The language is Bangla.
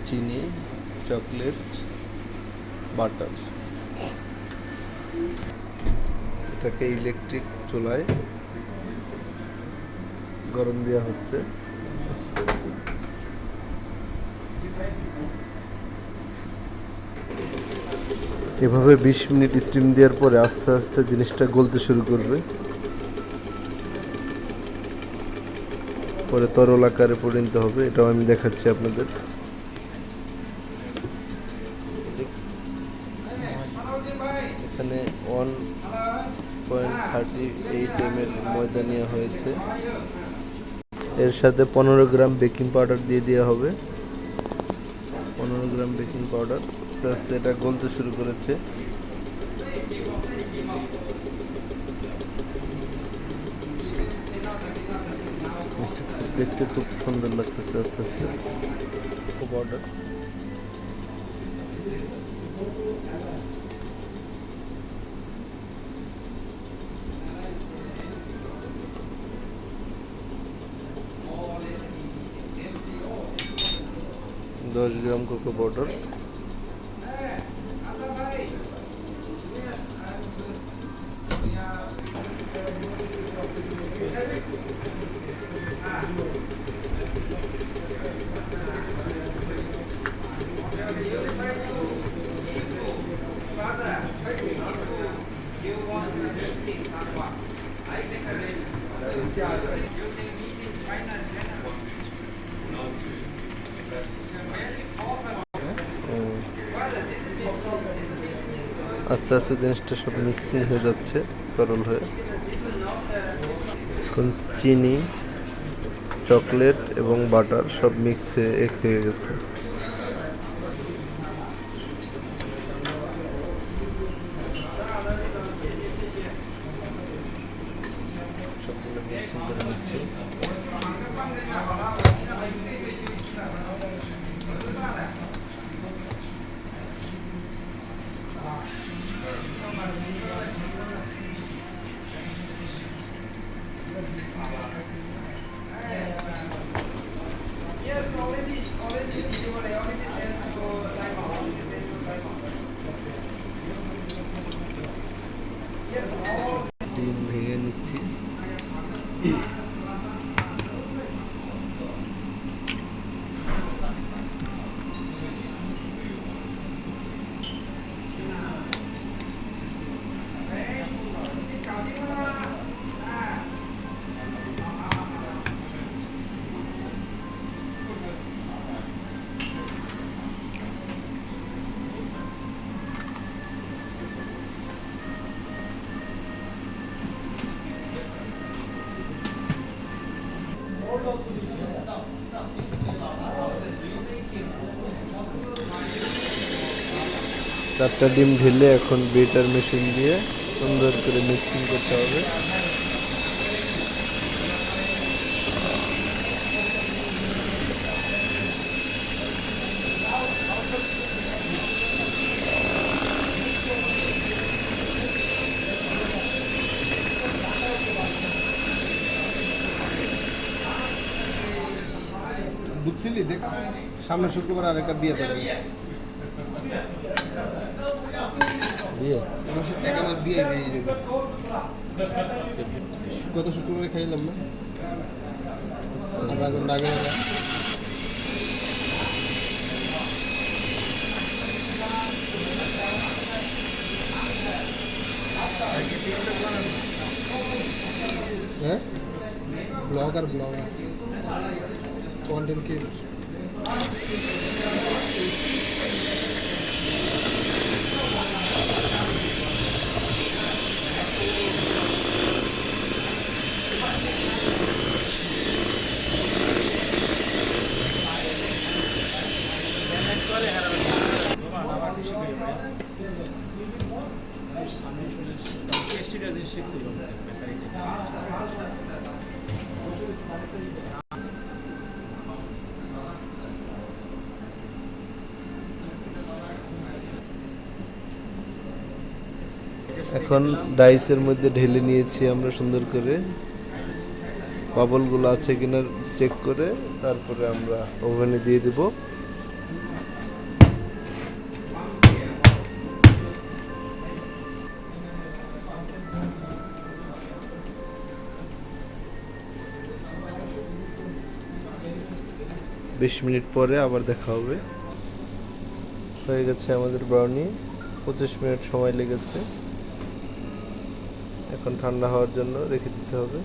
চিনি, চকলেট, বাটার। এটাকে ইলেকট্রিক চুলায় গরম দেওয়া হচ্ছে। এভাবে 20 মিনিট স্টিম দেওয়ার পরে আস্তে আস্তে জিনিসটা গলতে শুরু করবে, পরে তরল আকারে পরিণত হবে। এটাও আমি দেখাচ্ছি আপনাদের। এখানে 1.38 ml ময়দা নেওয়া হয়েছে। এর সাথে 15 গ্রাম বেকিং পাউডার দিয়ে দেওয়া হবে। 15 গ্রাম বেকিং পাউডার। আস্তে আস্তে এটা গলতে শুরু করেছে। দেখতে খুব সুন্দর লাগতেছে। আস্তে আস্তে পাউডার 10 গ্রাম কোকো পাউডার, আস্তে আস্তে জিনিসটা সব মিক্সিং হয়ে যাচ্ছে তরল হয়ে। এখন চিনি, চকলেট এবং বাটার সব মিক্স হয়ে এক হয়ে গেছে। সবগুলো মিক্সিং করে নিচ্ছি। ডিম ভেঙে নিচ্ছি। চারটা ডিম ঢেলে এখন বিটার মেশিন দিয়ে সুন্দর করে মিক্সিং করতে হবে। বুঝছিলি দেখ, সামনে শুক্রবার আর একটা বিয়ে করে বিয়ে আমার বিয়ে বেরিয়ে যাবে। গত শুক্রবারে খাইলাম না, আধা ঘন্টা আগে। হ্যাঁ, ব্লগার কন্টেন্ট ক্রিয়েটর। এখন ডাইসের মধ্যে ঢেলে নিয়েছি আমরা সুন্দর করে। বাবলগুলো আছে কিনা চেক করে তারপরে আমরা ওভেনে দিয়ে দিব। বিশ মিনিট পরে আবার দেখা হবে। হয়ে গেছে আমাদের ব্রাউনি, 25 মিনিট সময় লেগেছে। এখন ঠান্ডা হওয়ার জন্য রেখে দিতে হবে।